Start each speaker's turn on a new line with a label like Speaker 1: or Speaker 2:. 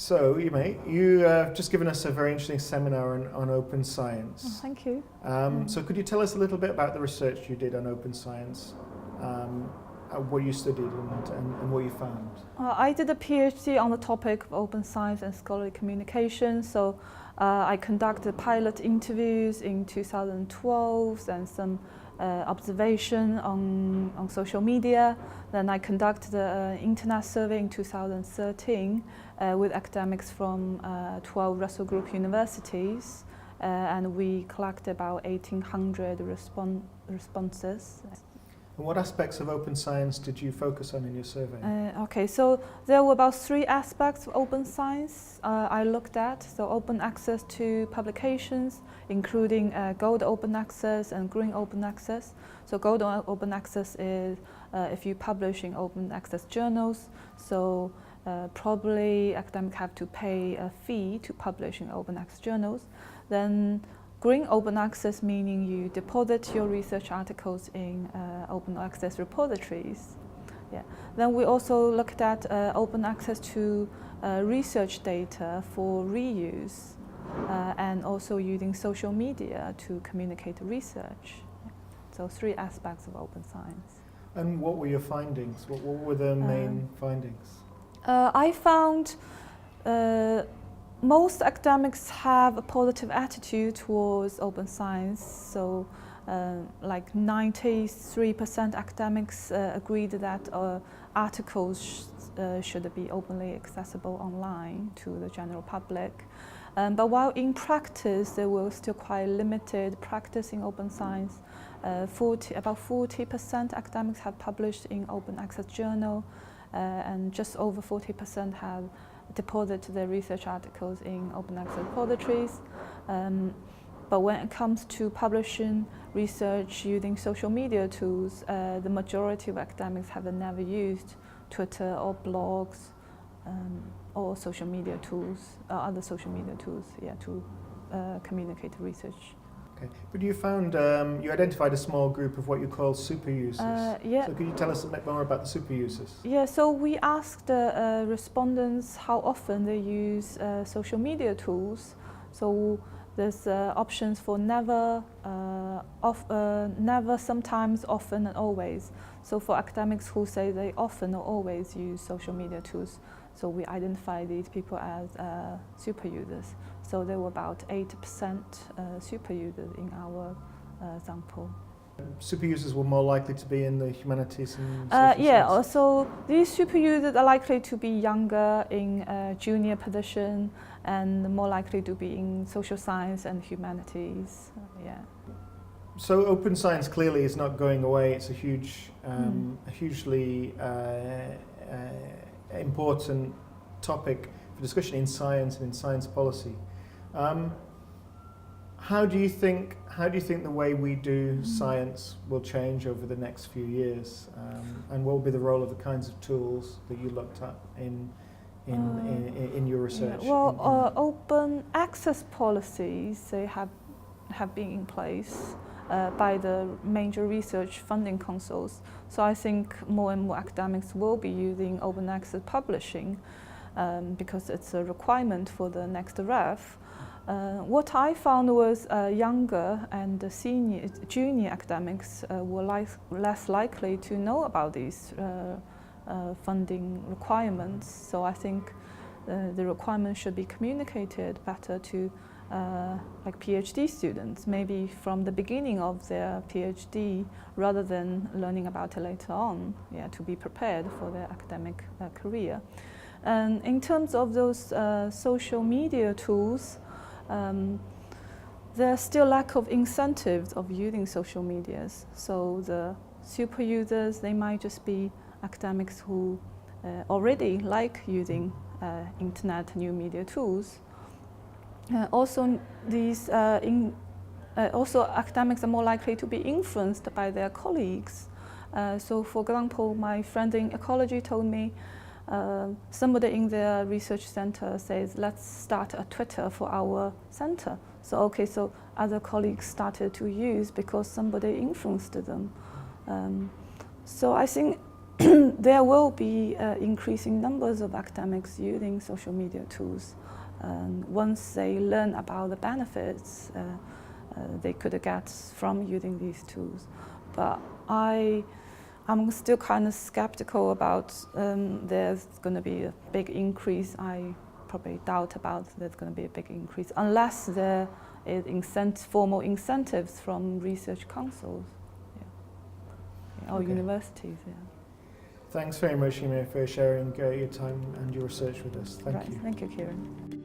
Speaker 1: So, Yimei, you have just given us a very interesting seminar on open science.
Speaker 2: Oh, thank you.
Speaker 1: So could you tell us a little bit about the research you did on open science, what you studied and what you found?
Speaker 2: I did a PhD on the topic of open science and scholarly communication. So I conducted pilot interviews in 2012 and some observation on social media. Then I conducted an internet survey in 2013 with academics from 12 Russell Group universities. And we collected about 1,800 responses.
Speaker 1: And what aspects of open science did you focus on in your survey?
Speaker 2: Okay, so there were about 3 aspects of open science I looked at. So open access to publications, including gold open access and green open access. So gold open access is if you publish in open access journals, so probably academics have to pay a fee to publish in open access journals. Then green open access, meaning you deposit your research articles in open access repositories. Yeah. Then we also looked at open access to research data for reuse and also using social media to communicate research. Yeah. So 3 aspects of open science.
Speaker 1: And what were your findings? What were the main findings?
Speaker 2: I found most academics have a positive attitude towards open science. So like 93% academics agreed that articles should be openly accessible online to the general public. But while in practice, there were still quite limited practice in open science. About 40% academics have published in open access journal, and just over 40% have deposited their research articles in open access repositories. But when it comes to publishing research using social media tools, the majority of academics have never used Twitter or blogs or social media tools, other social media tools, yeah, to communicate research.
Speaker 1: Okay, but you found, you identified a small group of what you call super users.
Speaker 2: Yeah.
Speaker 1: So could you tell us a bit more about the super users?
Speaker 2: Yeah, so we asked the respondents how often they use social media tools. So there's options for never, never, sometimes, often, and always. So for academics who say they often or always use social media tools, so we identify these people as super users. So there were about 80% super users in our sample.
Speaker 1: Super users were more likely to be in the humanities and social
Speaker 2: yeah,
Speaker 1: sciences.
Speaker 2: so these super users are likely to be younger, in a junior position, and more likely to be in social science and humanities. Yeah.
Speaker 1: So open science clearly is not going away. It's a huge, hugely important topic for discussion in science and in science policy. How do you think the way we do science will change over the next few years, and what will be the role of the kinds of tools that you looked at in your research?
Speaker 2: Yeah, well, open access policies, they have been in place by the major research funding councils. So I think more and more academics will be using open access publishing because it's a requirement for the next REF. What I found was younger and junior academics were less likely to know about these funding requirements. So I think the requirements should be communicated better to like PhD students, maybe from the beginning of their PhD, rather than learning about it later on, yeah, to be prepared for their academic career. And in terms of those social media tools, there's still lack of incentives of using social medias. So the super users, they might just be academics who already like using internet new media tools. Also, also academics are more likely to be influenced by their colleagues. So for example, my friend in ecology told me somebody in their research center says, let's start a Twitter for our center. So okay, so other colleagues started to use because somebody influenced them. So I think there will be increasing numbers of academics using social media tools. Once they learn about the benefits they could get from using these tools. But I'm still kind of skeptical about there's going to be a big increase. I probably doubt about there's going to be a big increase unless there is formal incentives from research councils or
Speaker 1: Okay.
Speaker 2: universities. Yeah.
Speaker 1: Thanks very much, Yimei, for sharing your time and your research with us. Thank
Speaker 2: Right.
Speaker 1: you.
Speaker 2: Thank you, Kieran.